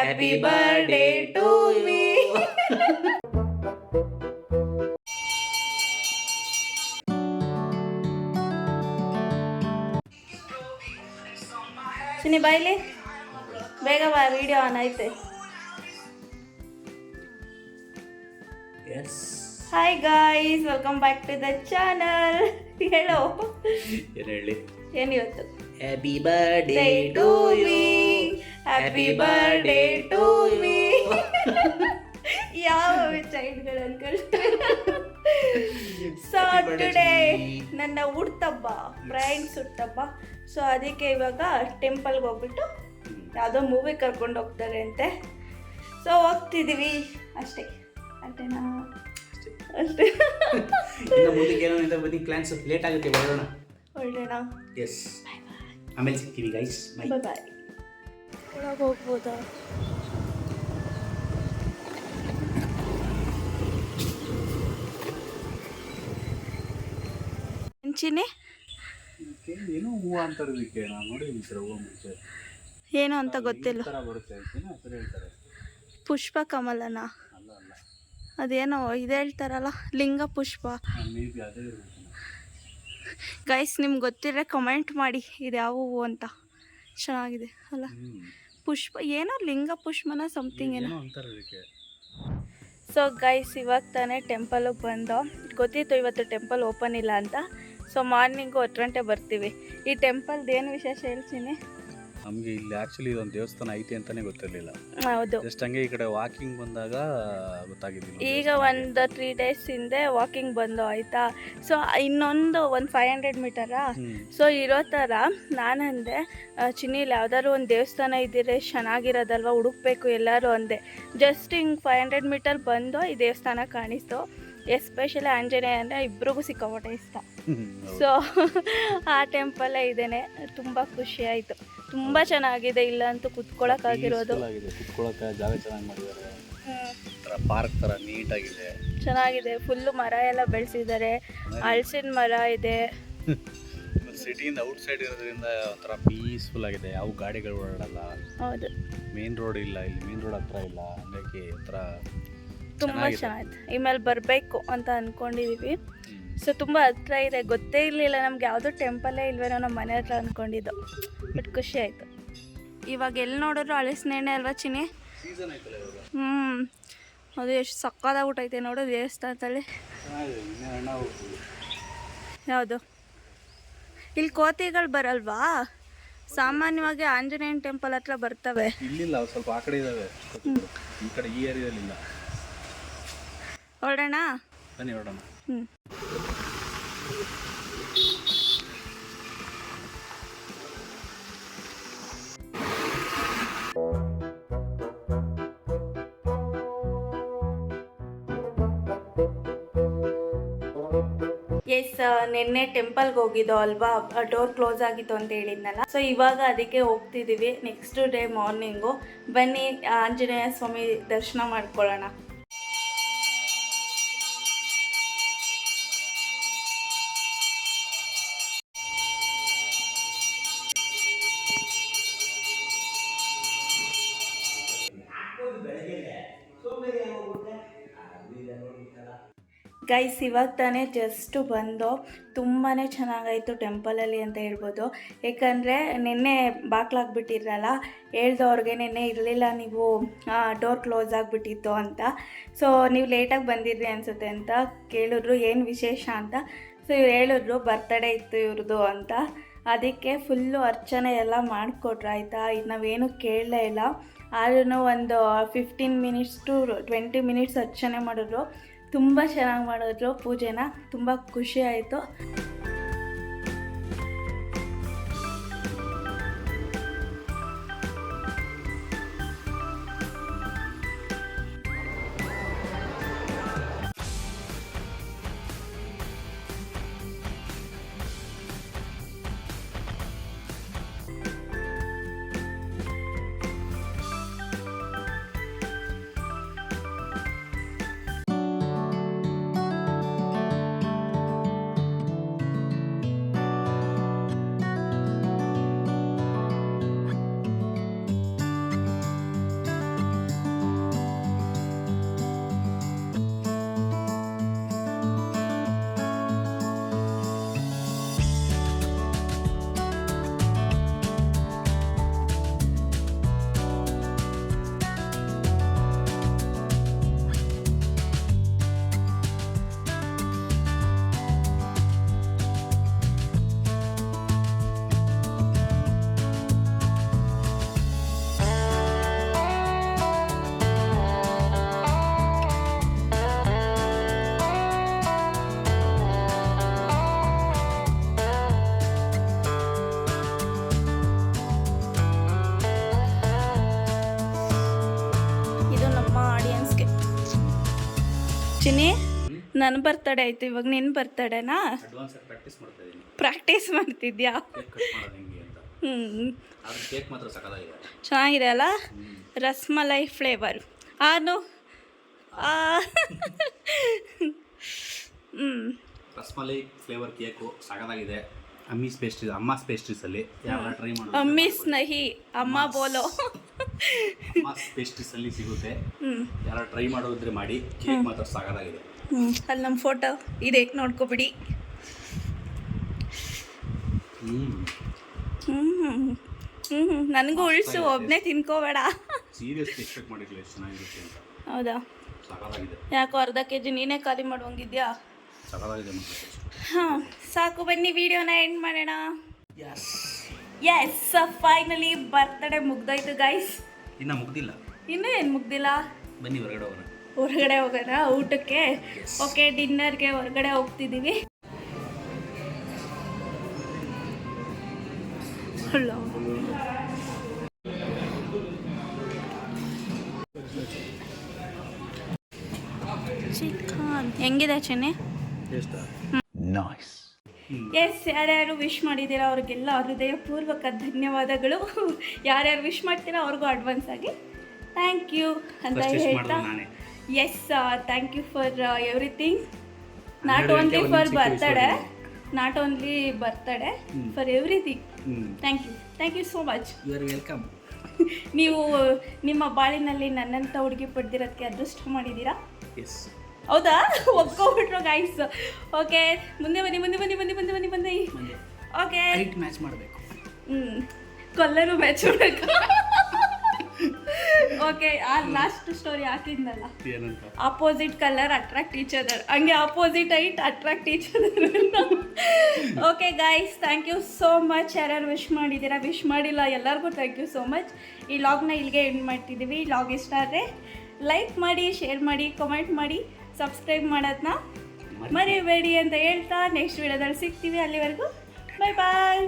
Happy birthday to me. ಚಿನ್ನಿ ಬಾಯ್ಲಿ ಬೇಗ ಬಾ, ವಿಡಿಯೋ ಆನ್ ಐತೆ. Hi guys, welcome back to the channel. ಹೇಳೋ ಏನು ಹೇಳಿ, ಏನು ಇವತ್ತು happy birthday to me, happy birthday to me. ಯಾವ ಚೈಲ್ಡ್ಗಳು ಅನ್ಕೊಳ್ತಾರೆ. ಸೊ ಟುಡೇ ನನ್ನ ಹುಟ್ಟುಹಬ್ಬ, ಫ್ರೆಂಡ್ಸ್ ಹುಟ್ಟುಹಬ್ಬ. ಸೊ ಅದಕ್ಕೆ ಇವಾಗ ಟೆಂಪಲ್ಗೆ ಹೋಗ್ಬಿಟ್ಟು ಯಾವುದೋ ಮೂವಿ ಕರ್ಕೊಂಡು ಹೋಗ್ತಾರೆ ಅಂತೆ. ಸೊ ಹೋಗ್ತಿದ್ದೀವಿ ಅಷ್ಟೇ. ಅಷ್ಟೇನಾ? ಅಷ್ಟೇ. ಇನ್ನು ಮುಂದಕ್ಕೆ ಏನೋ ಅಂತ ಬನ್ನಿ, ಪ್ಲಾನ್ಸ್ ಲೇಟ್ ಆಗುತ್ತೆ, ಹೊರಡೋಣ. ಹೊರಡೋಣ. ಎಸ್, ಆಮೇಲೆ ಸಿಗ್ತೀವಿ ಗೈಸ್. ಬಾಯ್ ಬಾಯ್. ಒಳಗೆ ಹೋಗ್ಬೋದಾ? ಹೆಂಚಿನಿ ಏನೋ ಹೂವು ಅಂತಾರೆ ಇದಕ್ಕೆ, ನಾನು ನೋಡಿ ಈ ಥರ ಹೂವು ಮುಂಚೆ ಏನು ಅಂತ ಗೊತ್ತಿಲ್ಲ. ಬರುತ್ತೆ ಹೇಳ್ತಾರೆ, ಪುಷ್ಪ ಕಮಲನ ಅಲ್ಲ ಅಲ್ಲ, ಅದೇನೋ ಇದು ಹೇಳ್ತಾರಲ್ಲ, ಲಿಂಗ ಪುಷ್ಪ. ಮೇ ಬಿ ಅದೇ ಇರ್ಬೇಕು. ಗೈಸ್ ನಿಮ್ಗೆ ಗೊತ್ತಿದ್ರೆ ಕಮೆಂಟ್ ಮಾಡಿ ಇದು ಯಾವ ಹೂವು ಅಂತ. ಚೆನ್ನಾಗಿದೆ ಅಲ್ಲ? ಪುಷ್ಪ ಏನೋ ಲಿಂಗ ಪುಷ್ಪನ ಸಮಥಿಂಗ್ ಏನೋ ಅಂತಾರೆ ಇದಕ್ಕೆ. ಸೊ ಗೈಸ್ ಇವಾಗ ತಾನೇ ಟೆಂಪಲ್ಗೆ ಬಂದು, ಗೊತ್ತಿತ್ತು ಇವತ್ತು ಟೆಂಪಲ್ ಓಪನ್ ಇಲ್ಲ ಅಂತ. ಸೊ ಮಾರ್ನಿಂಗು 10 ಗಂಟೆ ಬರ್ತೀವಿ. ಈ ಟೆಂಪಲ್ದು ಏನು ವಿಶೇಷ ಹೇಳ್ತೀನಿ. ನಮಗೆ ಇಲ್ಲಿ ಆ್ಯಕ್ಚುಲಿ ಇದೊಂದು ದೇವಸ್ಥಾನ ಐತಿ ಅಂತಲೇ ಗೊತ್ತಿರಲಿಲ್ಲ. ಹೌದು, ಜಸ್ಟ್ ಹಂಗೆ ಈ ಕಡೆ ವಾಕಿಂಗ್ ಬಂದಾಗ ಗೊತ್ತಾಗಿದ್ದಿಲ್ಲ. ಈಗ ಒಂದು 3 ಡೇಸ್ ಹಿಂದೆ ವಾಕಿಂಗ್ ಬಂದು ಆಯಿತಾ. ಸೊ ಇನ್ನೊಂದು 500 ಮೀಟರಾ. ಸೊ ಇರೋ ಥರ ನಾನಂದೆ, ಚಿನ್ನಿಲಿ ಯಾವ್ದಾದ್ರು ಒಂದು ದೇವಸ್ಥಾನ ಇದ್ದಿದ್ರೆ ಚೆನ್ನಾಗಿರೋದಲ್ವ, ಹುಡುಕ್ಬೇಕು ಎಲ್ಲರೂ ಅಂದೆ. ಜಸ್ಟ್ ಹಿಂಗೆ 500 ಮೀಟರ್ ಬಂದು ಈ ದೇವಸ್ಥಾನ ಕಾಣಿಸ್ತು. ಎಸ್ಪೆಷಲಿ ಆಂಜನೇಯ ಅಂದರೆ ಇಬ್ರಿಗೂ ಸಿಕ್ಕಾಪಟ್ಟೆ ಇಷ್ಟ. ಸೊ ಆ ಟೆಂಪಲ್ಲೇ ಇದ್ದೇನೆ. ತುಂಬ ಖುಷಿ ಆಯಿತು. ತುಂಬ ಚೆನ್ನಾಗಿದೆ. ಇಲ್ಲಂತೂ ಕುತ್ಕೊಳ್ಳೋಕ್ಕಾಗಿರೋದು, ಕುತ್ಕೊಳ್ಳೋಕೆ ಜಾಗ ಚೆನ್ನಾಗಿ ಮಾಡಿದ್ದಾರೆ. ಪಾರ್ಕ್ ಥರ ನೀಟಾಗಿದೆ, ಚೆನ್ನಾಗಿದೆ. ಫುಲ್ಲು ಮರ ಎಲ್ಲ ಬೆಳೆಸಿದ್ದಾರೆ. ಹಲಸಿನ ಮರ ಇದೆ. ಸಿಟಿಯಿಂದ ಔಟ್ ಸೈಡ್ ಇರೋದ್ರಿಂದ ಒಂಥರ ಪೀಸ್ಫುಲ್ ಆಗಿದೆ. ಯಾವ ಗಾಡಿಗಳು ಓಡಾಡಲ್ಲ. ಹೌದು, ಮೇನ್ ರೋಡ್ ಇಲ್ಲ ಇಲ್ಲಿ, ಮೇನ್ ರೋಡ್ ಹತ್ರ ಇಲ್ಲ. ಹಂಗಾಗಿ ಒಂಥರ ತುಂಬ ಚೆನ್ನಾಗಿದೆ. ಇಮೇಲೆ ಬರಬೇಕು ಅಂತ ಅಂದ್ಕೊಂಡಿದ್ದೀವಿ. ಸೊ ತುಂಬ ಹತ್ರ ಇದೆ. ಗೊತ್ತೇ ಇರಲಿಲ್ಲ ನಮ್ಗೆ, ಯಾವುದೋ ಟೆಂಪಲ್ಲೇ ಇಲ್ವೇನೋ ನಮ್ಮ ಮನೆ ಹತ್ರ ಅಂದ್ಕೊಂಡಿದ್ದು. ಬಟ್ ಖುಷಿ ಆಯಿತು. ಇವಾಗ ಎಲ್ಲಿ ನೋಡಿದ್ರು ಹಲಸಿನ ಎಣ್ಣೆ ಅಲ್ವಾ ಚಿನ್ನಿ? ಅದು ಎಷ್ಟು ಸಕ್ಕದಾಗ್ಬಿಟ್ಟೈತೆ ನೋಡು ದೇವಸ್ಥಾನದಲ್ಲಿ. ಯಾವುದು? ಇಲ್ಲಿ ಕೋತಿಗಳು ಬರಲ್ವಾ? ಸಾಮಾನ್ಯವಾಗಿ ಆಂಜನೇಯನ ಟೆಂಪಲ್ ಹತ್ರ ಬರ್ತವೆ. ಇಲ್ಲಿಲ್ಲ, ಸ್ವಲ್ಪ ಆ ಕಡೆ ಇದಾವೆ. ಈ ಕಡೆ ಈ ಏರಿಯಾದಲ್ಲಿ ಇಲ್ಲ. ಹೊರಡೋಣ ಬನ್ನಿ, ಹೊರಡೋಣ. ಎಸ್, ನಿನ್ನೆ ಟೆಂಪಲ್ಗೆ ಹೋಗಿದ್ದೋ ಅಲ್ವಾ, ಡೋರ್ ಕ್ಲೋಸ್ ಆಗಿತ್ತು ಅಂತ ಹೇಳಿದ್ನಲ್ಲ. ಸೊ ಇವಾಗ ಅದಕ್ಕೆ ಹೋಗ್ತಿದ್ದೀವಿ. Next day morning. ಬನ್ನಿ ಆಂಜನೇಯ ಸ್ವಾಮಿ ದರ್ಶನ ಮಾಡ್ಕೊಳ್ಳೋಣ. ಗೈಸ್ ಇವಾಗ ತಾನೇ ಜಸ್ಟು ಬಂದು, ತುಂಬಾ ಚೆನ್ನಾಗಾಯಿತು ಟೆಂಪಲಲ್ಲಿ ಅಂತ ಹೇಳ್ಬೋದು. ಏಕೆಂದರೆ ನಿನ್ನೆ ಬಾಗ್ಲಾಗ್ಬಿಟ್ಟಿರಲ್ಲ, ಹೇಳ್ದವ್ರಿಗೆ ನಿನ್ನೆ ಇರಲಿಲ್ಲ ನೀವು, ಡೋರ್ ಕ್ಲೋಸ್ ಆಗಿಬಿಟ್ಟಿತ್ತು ಅಂತ. ಸೊ ನೀವು ಲೇಟಾಗಿ ಬಂದಿದ್ರಿ ಅನಿಸುತ್ತೆ ಅಂತ ಕೇಳಿದ್ರು, ಏನು ವಿಶೇಷ ಅಂತ. ಸೊ ಇವ್ರು ಹೇಳಿದ್ರು ಬರ್ತ್ಡೇ ಇತ್ತು ಇವ್ರದ್ದು ಅಂತ. ಅದಕ್ಕೆ ಫುಲ್ಲು ಅರ್ಚನೆ ಎಲ್ಲ ಮಾಡಿಕೊಟ್ರು ಆಯಿತಾ. ನಾವೇನು ಕೇಳಲೇ ಇಲ್ಲ. ಆದ್ರೂ ಒಂದು 15 ಮಿನಿಟ್ಸ್ ಟು 20 ಮಿನಿಟ್ಸ್ ಅರ್ಚನೆ ಮಾಡಿದ್ರು. ತುಂಬ ಚೆನ್ನಾಗಿ ಮಾಡಿದ್ರು ಪೂಜೆನ. ತುಂಬ ಖುಷಿ ಆಯಿತು. ಚಿನ್ನಿ ನನ್ನ ಬರ್ತಡೇ ಆಯಿತು, ಇವಾಗ ನಿನ್ನ ಬರ್ತಡೇನಾ? ಅಡ್ವಾನ್ಸ್ ಪ್ರಾಕ್ಟೀಸ್ ಮಾಡ್ತಾ ಇದ್ದೀನಿ, ಪ್ರಾಕ್ಟೀಸ್ ಮಾಡ್ತಿದ್ಯಾ? ಕೇಕ್ ಕಟ್ ಮಾಡೋದು ಹೆಂಗೆ ಅಂತ. ಅದು ಕೇಕ್ ಮಾತ್ರ ಸಕ್ಕತ್ತಾಗಿದೆ. ಚೆನ್ನಾಗಿದೆ ಅಲ್ಲ? ರಸ್ಮಲೈ ಫ್ಲೇವರ್. ಆನು ರಸ್ಮಲೈ ಫ್ಲೇವರ್ ಕೇಕು ಸಕ್ಕತ್ತಾಗಿದೆ. ಅಮ್ಮಸ್ ಪೇಸ್ಟ್ರೀಸಲ್ಲಿ ಯಾವಾಗ ಟ್ರೈ ಮಾಡೋದು? ಅಮ್ಮಿಸ್ ನಹಿ ಅಮ್ಮ ಬೋಲೋ. ಅಮ್ಮಸ್ ಪೇಸ್ಟ್ರೀಸಲ್ಲಿ ಸಿಗುತ್ತೆ, ಯಾರು ಟ್ರೈ ಮಾಡೋದಿದ್ರೆ ಮಾಡಿ. ಕೇಕ್ ಮಾತ್ರ ಸಕ್ಕತ್ತಾಗಿದೆ. ಅಲ್ಲಿ ನಮ್ಮ ಫೋಟೋ ಇದೆ, ನೋಡ್ಕೊಬಿಡಿ. ನನಗೂ ಉಳಿಸು, ಒಬ್ಬನೇ ತಿನ್ಕೋಬೇಡ. ಸೀರಿಯಸ್ಲಿ ಎಕ್ಸ್ಪೆಕ್ಟ್ ಮಾಡಿರಲಿಲ್ಲ ಎಷ್ಟು ಚೆನ್ನಾಗಿರುತ್ತೆ ಅಂತ. ಹೌದಾ? ಸಕ್ಕತ್ತಾಗಿದೆ. ಯಾಕೋ ಅರ್ಧ ಕೆಜಿ ನೀನೇ ಖಾಲಿ ಮಾಡುವಂಗಿದ್ಯಾ? ಸಕ್ಕತ್ತಾಗಿದೆ. ಹಾಂ, ಸಾಕು, ಬನ್ನಿ ವಿಡಿಯೋನ ಎಂಡ್ ಮಾಡೋಣ. ಎಸ್, ಫೈನಲಿ ಬರ್ತಡೇ ಮುಗ್ದೋಯ್ತು ಗೈಸ್. ಇನ್ನು ಮುಗ್ದಿಲ್ಲ. ಇನ್ನೂ ಏನು ಮುಗ್ದಿಲ್ಲ? ಬನ್ನಿ ಹೊರಗಡೆ ಹೋಗೋಣ. ಹೊರಗಡೆ ಹೋಗೋಣ ಊಟಕ್ಕೆ. ಓಕೆ, ಡಿನ್ನರ್ಗೆ ಹೊರಗಡೆ ಹೋಗ್ತಿದ್ದೀವಿ. ಚಿಕನ್ ಹೆಂಗಿದೆ ಚೆನ್ನೆ? ಎಸ್, ಯಾರ್ಯಾರು ವಿಶ್ ಮಾಡಿದ್ದೀರಾ ಅವ್ರಿಗೆಲ್ಲ ಹೃದಯಪೂರ್ವಕ ಧನ್ಯವಾದಗಳು. ಯಾರ್ಯಾರು ವಿಶ್ ಮಾಡ್ತೀರಾ ಅವ್ರಿಗೂ ಅಡ್ವಾನ್ಸ್ ಆಗಿ ಥ್ಯಾಂಕ್ ಯು ಅಂತ ಹೇಳ್ತಾ, yes, thank you for everything. Not only for birthday, not only birthday, for everything. Thank you so much. You are welcome. ನೀವು ನಿಮ್ಮ ಬಾಳಿನಲ್ಲಿ ನನ್ನಂಥ ಹುಡುಗಿ ಪಡೆದಿರೋದಕ್ಕೆ ಅದೃಷ್ಟ ಮಾಡಿದ್ದೀರಾ. ಎಸ್, ಹೌದಾ? ಒಪ್ಕೊಬಿಟ್ರು ಗೈಸ್. ಓಕೆ, ಮುಂದೆ ಬನ್ನಿ, ಮುಂದೆ ಬನ್ನಿ, ಬನ್ನಿ ಬನ್ನಿ ಬನ್ನಿ ಬನ್ನಿ. ಓಕೆ, ಮ್ಯಾಚ್ ಮಾಡಬೇಕು. ಕಲ್ಲರು ಮ್ಯಾಚ್ ಮಾಡಬೇಕು. ಓಕೆ, ಆ ಲಾಸ್ಟ್ ಸ್ಟೋರಿ ಹಾಕಿದ್ನಲ್ಲ, opposite colour attract each other, ಹಂಗೆ opposite height attract each other. Okay guys, thank you so much. ಯಾರ್ಯಾರು ವಿಶ್ ಮಾಡಿದ್ದೀರಾ, ವಿಶ್ ಮಾಡಿಲ್ಲ ಎಲ್ಲರಿಗೂ ಥ್ಯಾಂಕ್ ಯು ಸೋ ಮಚ್. ಈ ಲಾಗ್ನ ಇಲ್ಲಿಗೆ ಎಂಡ್ ಮಾಡ್ತಿದ್ದೀವಿ. ಲಾಗ್ ಇಷ್ಟ ಆದರೆ ಲೈಕ್ ಮಾಡಿ, ಶೇರ್ ಮಾಡಿ, ಕಮೆಂಟ್ ಮಾಡಿ, ಸಬ್ಸ್ಕ್ರೈಬ್ ಮಾಡೋದನ್ನ ಮರಿಬೇಡಿ ಅಂತ ಹೇಳ್ತಾ ನೆಕ್ಸ್ಟ್ ವಿಡಿಯೋದಲ್ಲಿ ಸಿಗ್ತೀವಿ. ಅಲ್ಲಿವರೆಗೂ ಬಾಯ್ ಬಾಯ್.